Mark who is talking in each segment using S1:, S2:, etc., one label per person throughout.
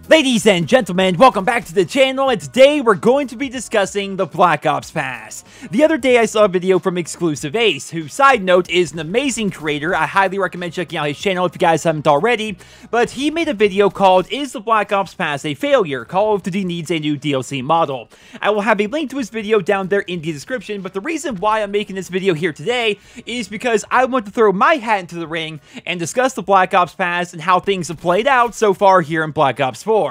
S1: Ladies and gentlemen, welcome back to the channel, and today we're going to be discussing the Black Ops Pass. The other day I saw a video from Exclusive Ace, who, side note, is an amazing creator. I highly recommend checking out his channel if you guys haven't already, but he made a video called, "Is the Black Ops Pass a Failure? Call of Duty needs a new DLC model." I will have a link to his video down there in the description, but the reason why I'm making this video here today is because I want to throw my hat into the ring and discuss the Black Ops Pass and how things have played out so far here in Black Ops 4.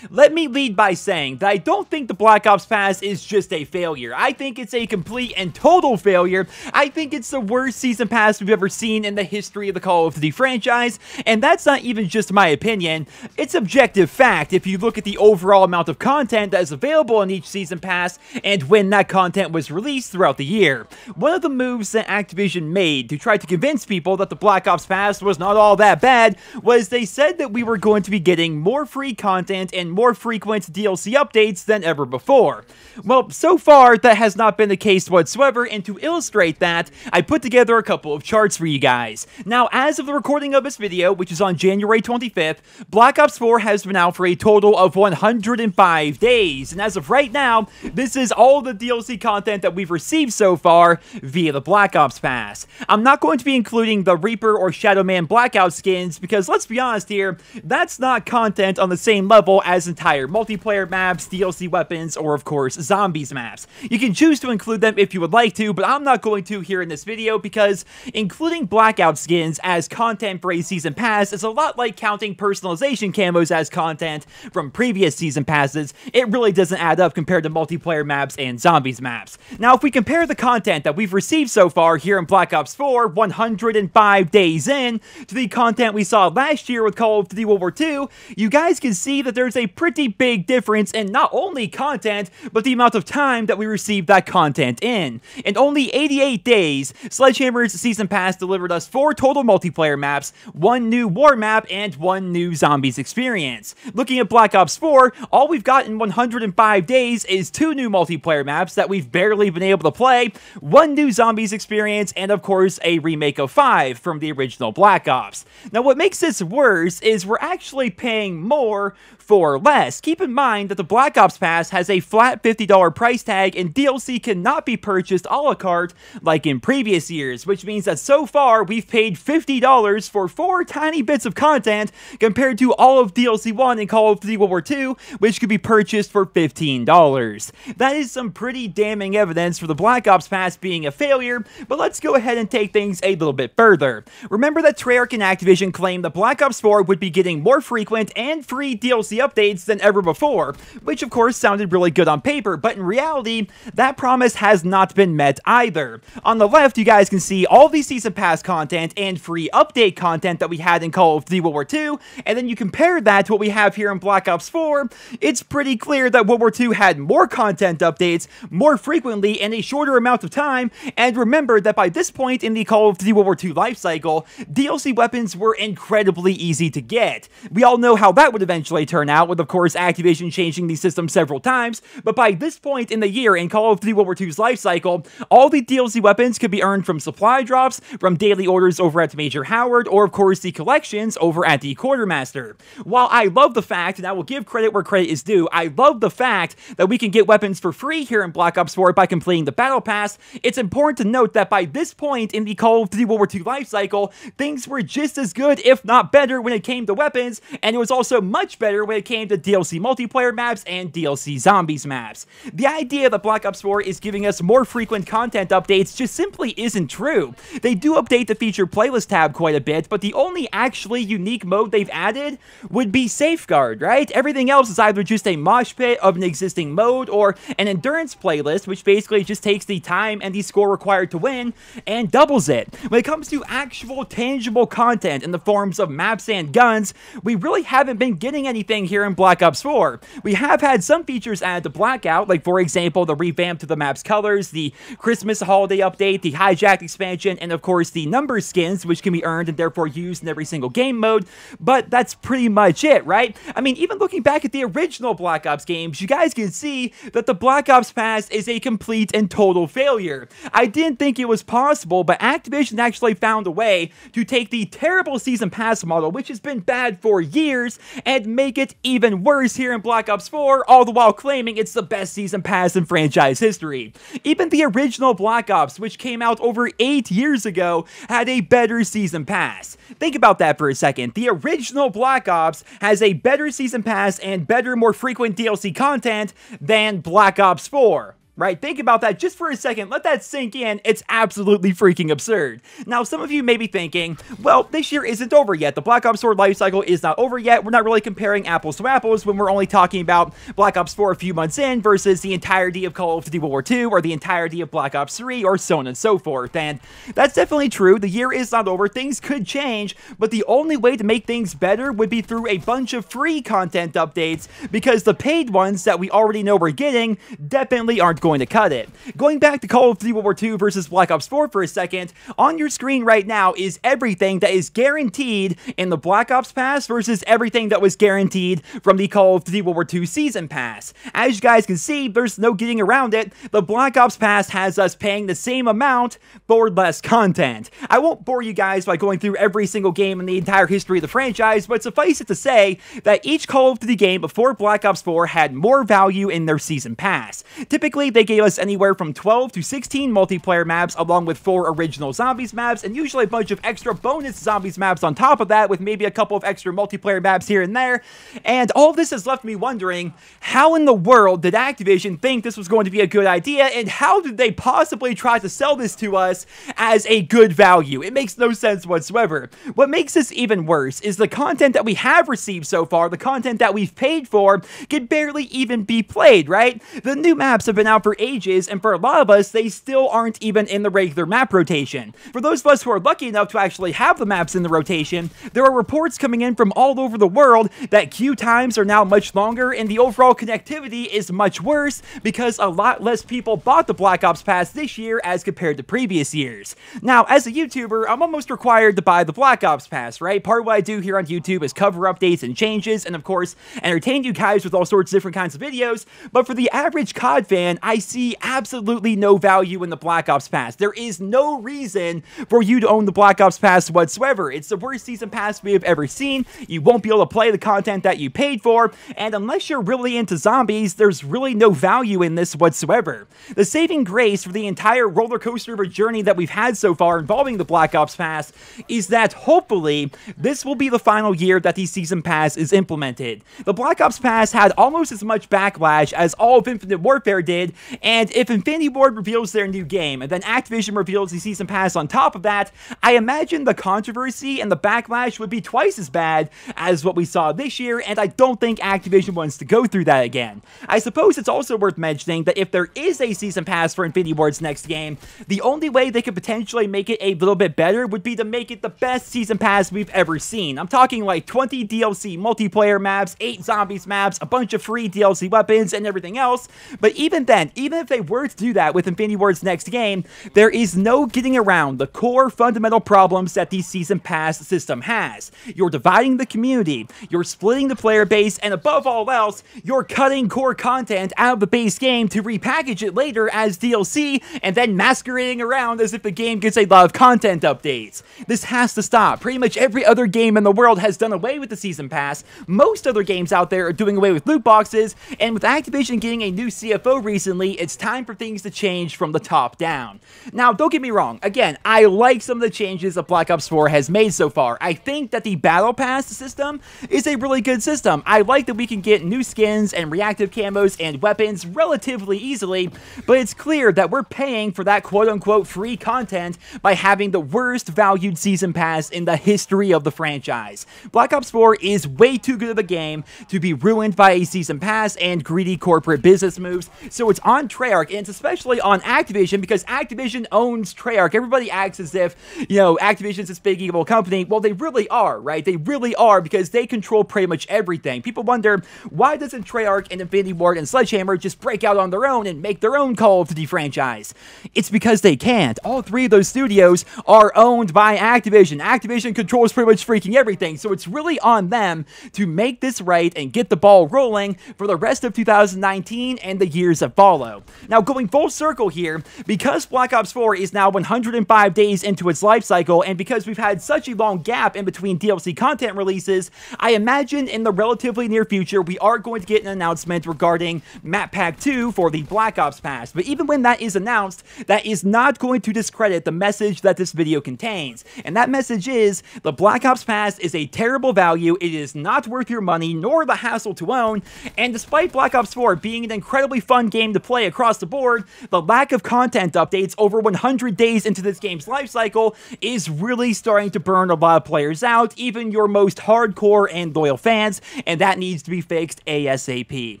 S1: Let me lead by saying that I don't think the Black Ops Pass is just a failure. I think it's a complete and total failure. I think it's the worst season pass we've ever seen in the history of the Call of Duty franchise, and that's not even just my opinion. It's objective fact if you look at the overall amount of content that is available in each season pass and when that content was released throughout the year. One of the moves that Activision made to try to convince people that the Black Ops Pass was not all that bad was they said that we were going to be getting more free content and more frequent DLC updates than ever before. Well, so far, that has not been the case whatsoever, and to illustrate that, I put together a couple of charts for you guys. Now, as of the recording of this video, which is on January 25th, Black Ops 4 has been out for a total of 105 days, and as of right now, this is all the DLC content that we've received so far via the Black Ops Pass. I'm not going to be including the Reaper or Shadow Man Blackout skins, because let's be honest here, that's not content on the same level as entire multiplayer maps, DLC weapons, or of course, zombies maps. You can choose to include them if you would like to, but I'm not going to here in this video because including blackout skins as content for a season pass is a lot like counting personalization camos as content from previous season passes. It really doesn't add up compared to multiplayer maps and zombies maps. Now, if we compare the content that we've received so far here in Black Ops 4, 105 days in, to the content we saw last year with Call of Duty World War II, you guys can see that there's a pretty big difference in not only content, but the amount of time that we received that content in. In only 88 days, Sledgehammer's Season Pass delivered us 4 total multiplayer maps, 1 new war map, and 1 new zombies experience. Looking at Black Ops 4, all we've got in 105 days is 2 new multiplayer maps that we've barely been able to play, 1 new zombies experience, and of course a remake of 5 from the original Black Ops. Now, what makes this worse is we're actually paying more for less. Keep in mind that the Black Ops Pass has a flat $50 price tag, and DLC cannot be purchased a la carte like in previous years, which means that so far we've paid $50 for 4 tiny bits of content compared to all of DLC 1 in Call of Duty World War II, which could be purchased for $15. That is some pretty damning evidence for the Black Ops Pass being a failure, but let's go ahead and take things a little bit further. Remember that Treyarch and Activision claimed that Black Ops 4 would be getting more frequent and free DLC updates than ever before, which of course sounded really good on paper, but in reality, that promise has not been met either. On the left, you guys can see all the Season Pass content and free update content that we had in Call of Duty World War II, and then you compare that to what we have here in Black Ops 4, it's pretty clear that World War II had more content updates, more frequently, in a shorter amount of time, and remember that by this point in the Call of Duty World War II lifecycle, DLC weapons were incredibly easy to get. We all know how that would eventually turn out, with of course Activision changing the system several times, but by this point in the year in Call of Duty World War II's lifecycle, all the DLC weapons could be earned from supply drops, from daily orders over at Major Howard, or of course the collections over at the Quartermaster. While I love the fact, and I will give credit where credit is due, I love the fact that we can get weapons for free here in Black Ops 4 by completing the Battle Pass, it's important to note that by this point in the Call of Duty World War II lifecycle, things were just as good, if not better, when it came to weapons, and it was also much better when it came to DLC multiplayer maps and DLC zombies maps. The idea that Black Ops 4 is giving us more frequent content updates just simply isn't true. They do update the feature playlist tab quite a bit, but the only actually unique mode they've added would be Safeguard, right? Everything else is either just a mosh pit of an existing mode or an endurance playlist, which basically just takes the time and the score required to win and doubles it. When it comes to actual tangible content in the forms of maps and guns, we really haven't been getting anything everything here in Black Ops 4. We have had some features added to Blackout, like for example, the revamp to the map's colors, the Christmas holiday update, the hijacked expansion, and of course the number skins, which can be earned and therefore used in every single game mode, but that's pretty much it, right? I mean, even looking back at the original Black Ops games, you guys can see that the Black Ops Pass is a complete and total failure. I didn't think it was possible, but Activision actually found a way to take the terrible Season Pass model, which has been bad for years, and make it even worse here in Black Ops 4, all the while claiming it's the best Season Pass in franchise history. Even the original Black Ops, which came out over 8 years ago, had a better Season Pass. Think about that for a second. The original Black Ops has a better Season Pass and better, more frequent DLC content than Black Ops 4. Right? Think about that just for a second. Let that sink in. It's absolutely freaking absurd. Now, some of you may be thinking, well, this year isn't over yet. The Black Ops 4 lifecycle is not over yet. We're not really comparing apples to apples when we're only talking about Black Ops 4 a few months in versus the entirety of Call of Duty World War II or the entirety of Black Ops 3 or so on and so forth. And that's definitely true. The year is not over. Things could change, but the only way to make things better would be through a bunch of free content updates, because the paid ones that we already know we're getting definitely aren't going to cut it. Going back to Call of Duty World War II versus Black Ops 4 for a second, on your screen right now is everything that is guaranteed in the Black Ops Pass versus everything that was guaranteed from the Call of Duty World War II Season Pass. As you guys can see, there's no getting around it. The Black Ops Pass has us paying the same amount for less content. I won't bore you guys by going through every single game in the entire history of the franchise, but suffice it to say that each Call of Duty game before Black Ops 4 had more value in their Season Pass. Typically, they gave us anywhere from 12 to 16 multiplayer maps along with 4 original zombies maps, and usually a bunch of extra bonus zombies maps on top of that, with maybe a couple of extra multiplayer maps here and there. And all of this has left me wondering, how in the world did Activision think this was going to be a good idea, and how did they possibly try to sell this to us as a good value? It makes no sense whatsoever. What makes this even worse is the content that we have received so far, the content that we've paid for, can barely even be played, right? The new maps have been out for ages, and for a lot of us, they still aren't even in the regular map rotation. For those of us who are lucky enough to actually have the maps in the rotation, there are reports coming in from all over the world that queue times are now much longer and the overall connectivity is much worse because a lot less people bought the Black Ops Pass this year as compared to previous years. Now, as a YouTuber, I'm almost required to buy the Black Ops Pass, right? Part of what I do here on YouTube is cover updates and changes, and of course, entertain you guys with all sorts of different kinds of videos, but for the average COD fan, I see absolutely no value in the Black Ops Pass. There is no reason for you to own the Black Ops Pass whatsoever. It's the worst Season Pass we have ever seen. You won't be able to play the content that you paid for, and unless you're really into zombies, there's really no value in this whatsoever. The saving grace for the entire roller coaster of a journey that we've had so far involving the Black Ops Pass is that hopefully this will be the final year that the Season Pass is implemented. The Black Ops Pass had almost as much backlash as all of Infinite Warfare did, and if Infinity Ward reveals their new game, and then Activision reveals the Season Pass on top of that, I imagine the controversy and the backlash would be twice as bad as what we saw this year, and I don't think Activision wants to go through that again. I suppose it's also worth mentioning that if there is a Season Pass for Infinity Ward's next game, the only way they could potentially make it a little bit better would be to make it the best Season Pass we've ever seen. I'm talking like 20 DLC multiplayer maps, 8 zombies maps, a bunch of free DLC weapons, and everything else, but even then, even if they were to do that with Infinity Ward's next game, there is no getting around the core fundamental problems that the Season Pass system has. You're dividing the community, you're splitting the player base, and above all else, you're cutting core content out of the base game to repackage it later as DLC, and then masquerading around as if the game gets a lot of content updates. This has to stop. Pretty much every other game in the world has done away with the Season Pass. Most other games out there are doing away with loot boxes, and with Activision getting a new CFO recently, it's time for things to change from the top down. Now, don't get me wrong. Again, I like some of the changes that Black Ops 4 has made so far. I think that the Battle Pass system is a really good system. I like that we can get new skins and reactive camos and weapons relatively easily, but it's clear that we're paying for that quote-unquote free content by having the worst valued Season Pass in the history of the franchise. Black Ops 4 is way too good of a game to be ruined by a Season Pass and greedy corporate business moves, so it's on Treyarch, and it's especially on Activision, because Activision owns Treyarch. Everybody acts as if, you know, Activision's this big evil company. Well, they really are, right? They really are, because they control pretty much everything. People wonder, why doesn't Treyarch and Infinity Ward and Sledgehammer just break out on their own and make their own Call of Duty franchise? It's because they can't. All three of those studios are owned by Activision. Activision controls pretty much freaking everything, so it's really on them to make this right and get the ball rolling for the rest of 2019 and the years that follow. Now, going full circle here, because Black Ops 4 is now 105 days into its life cycle, and because we've had such a long gap in between DLC content releases, I imagine in the relatively near future we are going to get an announcement regarding Map Pack 2 for the Black Ops Pass. But even when that is announced, that is not going to discredit the message that this video contains. And that message is, the Black Ops Pass is a terrible value, it is not worth your money, nor the hassle to own, and despite Black Ops 4 being an incredibly fun game to play across the board, the lack of content updates over 100 days into this game's life cycle is really starting to burn a lot of players out, even your most hardcore and loyal fans, and that needs to be fixed ASAP.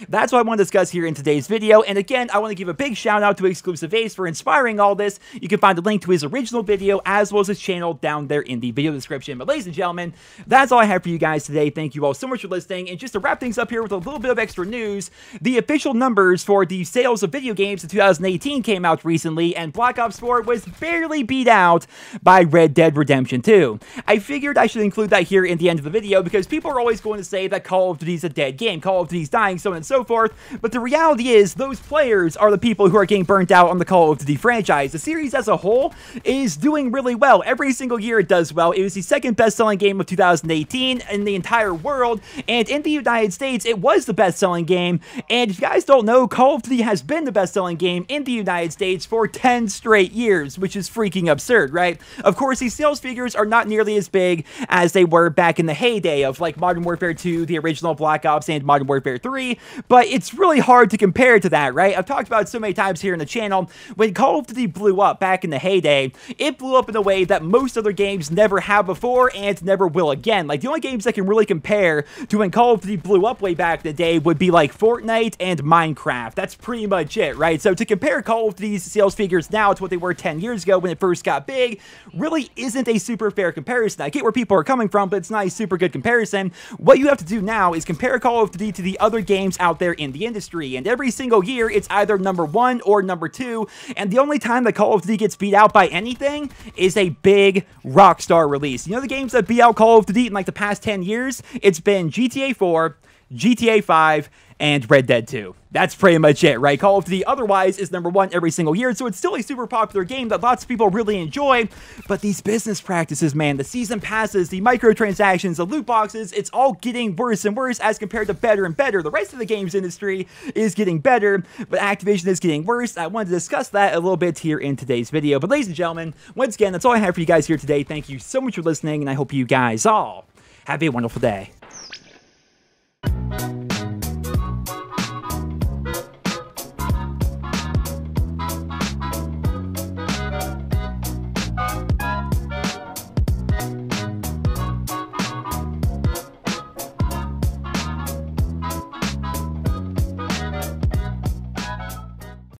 S1: That's what I want to discuss here in today's video, and again, I want to give a big shout out to Exclusive Ace for inspiring all this. You can find a link to his original video as well as his channel down there in the video description. But ladies and gentlemen, that's all I have for you guys today. Thank you all so much for listening, and just to wrap things up here with a little bit of extra news, the official numbers for the sales of video games in 2018 came out recently, and Black Ops 4 was barely beat out by Red Dead Redemption 2. I figured I should include that here in the end of the video, because people are always going to say that Call of Duty is a dead game, Call of Duty is dying, so on and so forth, but the reality is, those players are the people who are getting burnt out on the Call of Duty franchise. The series as a whole is doing really well. Every single year it does well. It was the second best-selling game of 2018 in the entire world, and in the United States, it was the best-selling game. And if you guys don't know, Call of Duty has been the best-selling game in the United States for 10 straight years, which is freaking absurd, right? Of course, these sales figures are not nearly as big as they were back in the heyday of like Modern Warfare 2, the original Black Ops, and Modern Warfare 3, but it's really hard to compare to that, right? I've talked about it so many times here in the channel. When Call of Duty blew up back in the heyday, it blew up in a way that most other games never have before and never will again. Like, the only games that can really compare to when Call of Duty blew up way back in the day would be like Fortnite and Minecraft. That's pretty much it, right? So to compare Call of Duty's sales figures now to what they were 10 years ago when it first got big really isn't a super fair comparison. I get where people are coming from, but it's not a super good comparison. What you have to do now is compare Call of Duty to the other games out there in the industry, and every single year it's either number 1 or number 2, and the only time that Call of Duty gets beat out by anything is a big Rockstar release. You know the games that beat out Call of Duty in like the past 10 years? It's been GTA 4, GTA 5, and Red Dead 2. That's pretty much it, right? Call of Duty otherwise is number 1 every single year, so it's still a super popular game that lots of people really enjoy, but these business practices, man, the season passes, the microtransactions, the loot boxes, it's all getting worse and worse as compared to better and better. The rest of the games industry is getting better, but Activision is getting worse. I wanted to discuss that a little bit here in today's video. But ladies and gentlemen, once again, that's all I have for you guys here today. Thank you so much for listening, and I hope you guys all have a wonderful day.